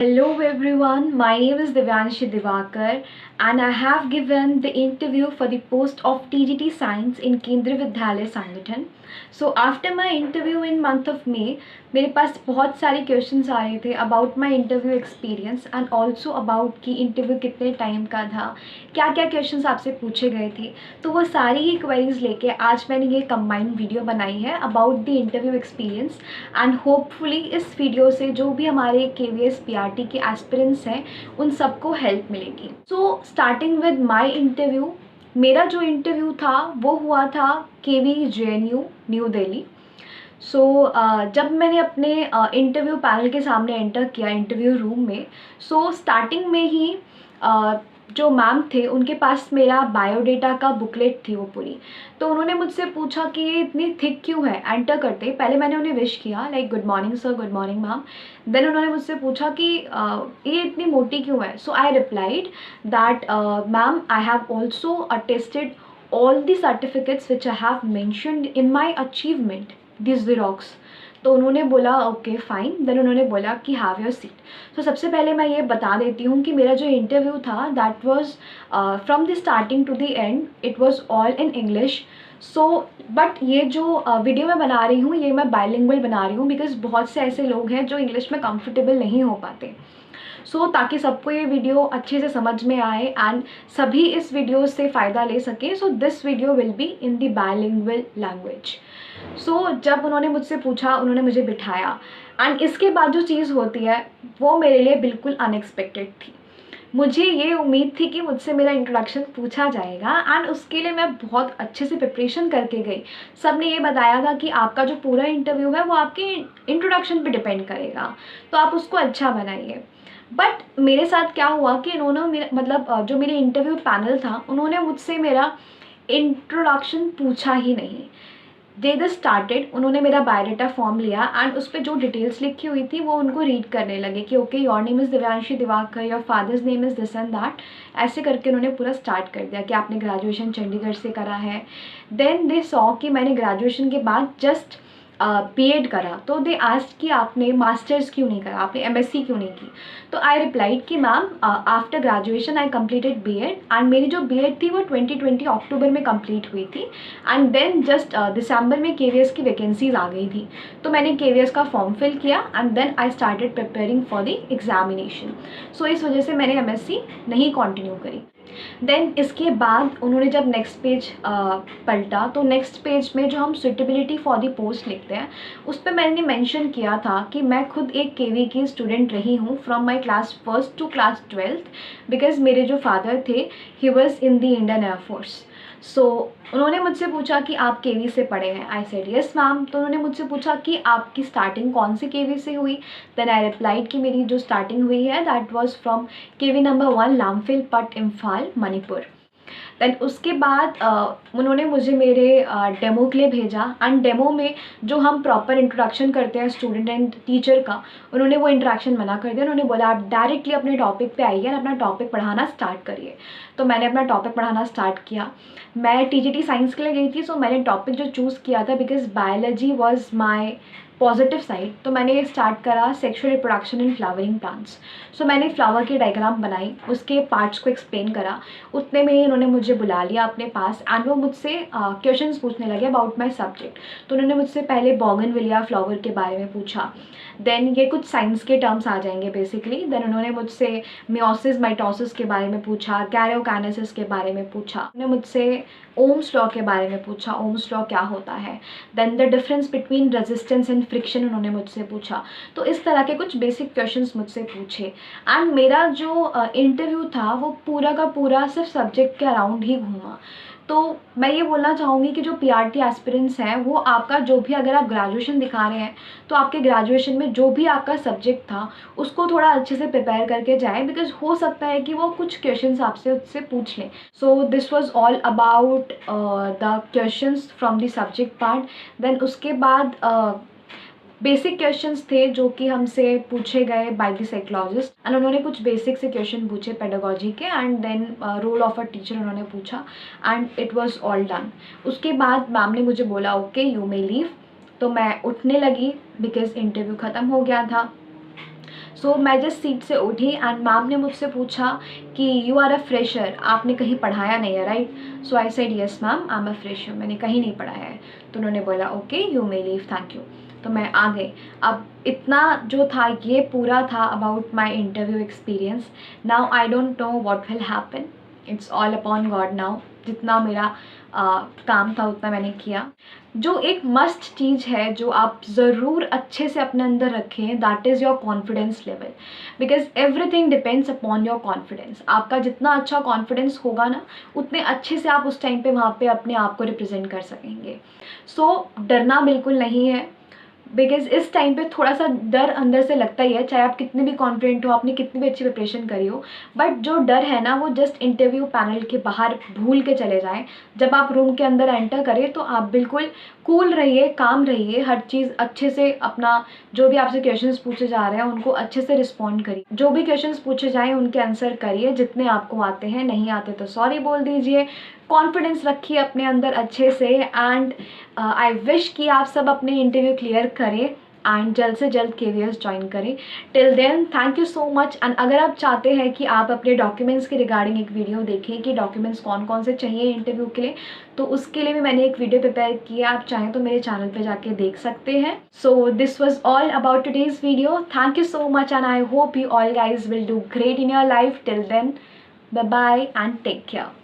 Hello everyone, my name is Divyanshi Divakar and I have given the interview for the post of TGT Science in Kendriya Vidyalaya Sangathan. So after my interview in month of May, मेरे पास बहुत सारे questions आ रहे थे about my interview experience and also about कि interview कितने time का था, क्या क्या क्वेश्चंस आपसे पूछे गए थे। तो वो सारी ही क्वेरीज लेके आज मैंने ये कंबाइंड वीडियो बनाई है about the interview experience and hopefully इस वीडियो से जो भी हमारे KVS PRT के एस्पिरेंट्स हैं उन सबको हेल्प मिलेगी। So starting with my interview, मेरा जो इंटरव्यू था वो हुआ था KVJNU न्यू दिल्ली। जब मैंने अपने इंटरव्यू पैनल के सामने एंटर किया इंटरव्यू रूम में, स्टार्टिंग में ही जो मैम थे उनके पास मेरा बायोडेटा का बुकलेट थी वो पूरी। तो उन्होंने मुझसे पूछा कि ये इतनी थिक क्यों है। एंटर करते ही पहले मैंने उन्हें विश किया like good morning sir, good morning ma'am. Then उन्होंने मुझसे पूछा कि ये इतनी मोटी क्यों है। So I replied that ma'am I have also attested all the certificates which I have mentioned in my achievement, these xerox। तो उन्होंने बोला ओके फाइन। देन उन्होंने बोला कि हैव योर सीट। तो सबसे पहले मैं ये बता देती हूँ कि मेरा जो इंटरव्यू था that was from the starting to the end it was all in English. But ये जो वीडियो मैं बना रही हूँ ये मैं बाइलिंगुअल बना रही हूँ बिकॉज बहुत से ऐसे लोग हैं जो इंग्लिश में कंफर्टेबल नहीं हो पाते। ताकि सबको ये वीडियो अच्छे से समझ में आए एंड सभी इस वीडियो से फ़ायदा ले सकें। This video will be in the bilingual language. जब उन्होंने मुझसे पूछा, उन्होंने मुझे बिठाया एंड इसके बाद जो चीज़ होती है वो मेरे लिए बिल्कुल अनएक्सपेक्टेड थी। मुझे ये उम्मीद थी कि मुझसे मेरा इंट्रोडक्शन पूछा जाएगा एंड उसके लिए मैं बहुत अच्छे से प्रिपरेशन करके गई। सब ने ये बताया था कि आपका जो पूरा इंटरव्यू है वो आपके इंट्रोडक्शन पे डिपेंड करेगा, तो आप उसको अच्छा बनाइए। बट मेरे साथ क्या हुआ कि इन्होंने जो मेरे इंटरव्यू पैनल था उन्होंने मुझसे मेरा इंट्रोडक्शन पूछा ही नहीं। दे द स्टार्टेड, उन्होंने मेरा बायोडाटा फॉर्म लिया एंड उस पर जो डिटेल्स लिखी हुई थी वो उनको रीड करने लगे कि okay your name is Divyanshi Diwakar, your father's name is this and that. ऐसे करके उन्होंने पूरा स्टार्ट कर दिया कि आपने ग्रेजुएशन चंडीगढ़ से करा है। देन दे सॉ कि मैंने ग्रेजुएशन के बाद जस्ट BEd करा। तो दे आस्क्ड कि आपने मास्टर्स क्यों नहीं करा, आपने MSc क्यों नहीं की। तो आई रिप्लाइड कि ma'am after graduation I completed BEd and मेरी जो BEd थी वो 2020 अक्टूबर में कंप्लीट हुई थी एंड देन जस्ट दिसंबर में KVS की वैकेंसीज आ गई थी। तो मैंने KVS का फॉर्म फिल किया and then I started preparing for the examination. इस वजह से मैंने MSc नहीं कंटिन्यू करी। देन इसके बाद उन्होंने जब नेक्स्ट पेज पलटा तो नेक्स्ट पेज में जो हम सुटेबिलिटी फॉर द पोस्ट लिखते हैं उस पर मैंने मेंशन किया था कि मैं खुद एक KV की स्टूडेंट रही हूँ from my class 1st to class 12th because मेरे जो फादर थे he was in the Indian air force. उन्होंने मुझसे पूछा कि आप KV से पढ़े हैं। I said yes ma'am. तो उन्होंने मुझसे पूछा कि आपकी स्टार्टिंग कौन से KV से हुई। देन आई रिप्लाइड कि मेरी जो स्टार्टिंग हुई है that was from KV number 1 लामफिल पट इम्फाल मणिपुर। देन उसके बाद उन्होंने मुझे मेरे डेमो के लिए भेजा एंड डेमो में जो हम प्रॉपर इंट्रोडक्शन करते हैं स्टूडेंट एंड टीचर का, उन्होंने वो इंट्रैक्शन मना कर दिया। उन्होंने बोला आप डायरेक्टली अपने टॉपिक पे आइए और अपना टॉपिक पढ़ाना स्टार्ट करिए। तो मैंने अपना टॉपिक पढ़ाना स्टार्ट किया। मैं TGT साइंस के लिए गई थी। मैंने टॉपिक जो चूज़ किया था because biology was my positive side, तो मैंने ये स्टार्ट करा sexual reproduction in flowering plants. मैंने फ्लावर की डायग्राम बनाई, उसके पार्ट्स को एक्सप्लेन करा। उतने में ही उन्होंने मुझे बुला लिया अपने पास एंड वो मुझसे क्वेश्चंस पूछने लगे अबाउट माय सब्जेक्ट। तो उन्होंने मुझसे पहले बोगनविलिया फ्लावर के बारे में पूछा। देन ये कुछ साइंस के टर्म्स आ जाएंगे बेसिकली। देन उन्होंने मुझसे मियोसिस माइटोसिस के बारे में पूछा, कैरियोकाइनेसिस के बारे में पूछा। उन्होंने मुझसे ओम्स लॉ के बारे में पूछा, ओम्स लॉ क्या होता है। Then the difference between resistance and friction उन्होंने मुझसे पूछा। तो इस तरह के कुछ बेसिक क्वेश्चंस मुझसे पूछे एंड मेरा जो इंटरव्यू था वो पूरा का पूरा सिर्फ सब्जेक्ट के अराउंड ही घूमा। तो मैं ये बोलना चाहूँगी कि जो PRT एस्पिरेंट्स हैं वो आपका जो भी, अगर आप ग्रेजुएशन दिखा रहे हैं तो आपके ग्रेजुएशन में जो भी आपका सब्जेक्ट था उसको थोड़ा अच्छे से प्रिपेयर करके जाएं बिकॉज हो सकता है कि वो कुछ क्वेश्चंस आपसे उससे पूछ लें। This was all about the questions from the subject part. Then उसके बाद बेसिक क्वेश्चंस थे जो कि हमसे पूछे गए बाय द साइकोलॉजिस्ट एंड उन्होंने कुछ बेसिक से क्वेश्चन पूछे पेडागोजी के and then role of a teacher उन्होंने पूछा and it was all done. उसके बाद मैम ने मुझे बोला ओके यू मे लीव। तो मैं उठने लगी बिकॉज इंटरव्यू ख़त्म हो गया था। सो मैं जिस सीट से उठी एंड मैम ने मुझसे पूछा कि यू आर अ फ्रेशर, आपने कहीं पढ़ाया नहीं है right? So I said yes ma'am, I am a fresher, मैंने कहीं नहीं पढ़ाया है। तो उन्होंने बोला okay you may leave, thank you. तो मैं आ गई। अब इतना जो था ये पूरा था about my interview experience. Now I don't know what will happen, it's all upon God now. जितना मेरा काम था उतना मैंने किया। जो एक मस्ट चीज़ है जो आप ज़रूर अच्छे से अपने अंदर रखें, that is your confidence level, because everything depends upon your confidence. आपका जितना अच्छा कॉन्फिडेंस होगा ना, उतने अच्छे से आप उस टाइम पे वहाँ पे अपने आप को रिप्रेजेंट कर सकेंगे। सो डरना बिल्कुल नहीं है, बिकॉज इस टाइम पे थोड़ा सा डर अंदर से लगता ही है, चाहे आप कितने भी कॉन्फिडेंट हो, आपने कितनी भी अच्छी प्रिपरेशन करी हो, बट जो डर है ना वो जस्ट इंटरव्यू पैनल के बाहर भूल के चले जाएं। जब आप रूम के अंदर एंटर करें तो आप बिल्कुल कूल रहिए, काम रहिए, हर चीज़ अच्छे से अपना जो भी आपसे क्वेश्चंस पूछे जा रहे हैं उनको अच्छे से रिस्पॉन्ड करिए। जो भी क्वेश्चंस पूछे जाएँ उनके आंसर करिए, जितने आपको आते हैं, नहीं आते तो सॉरी बोल दीजिए। कॉन्फिडेंस रखिए अपने अंदर अच्छे से एंड आई विश कि आप सब अपने इंटरव्यू क्लियर करें एंड जल्द से जल्द KVS ज्वाइन करें। Till then thank you so much. And अगर आप चाहते हैं कि आप अपने डॉक्यूमेंट्स के रिगार्डिंग एक वीडियो देखें कि डॉक्यूमेंट्स कौन कौन से चाहिए इंटरव्यू के लिए, तो उसके लिए भी मैंने एक वीडियो प्रिपेयर किया, आप चाहें तो मेरे चैनल पे जाके देख सकते हैं। So this was all about today's video. Thank you so much and I hope you all guys will do great in your life. Till then bye bye and take care.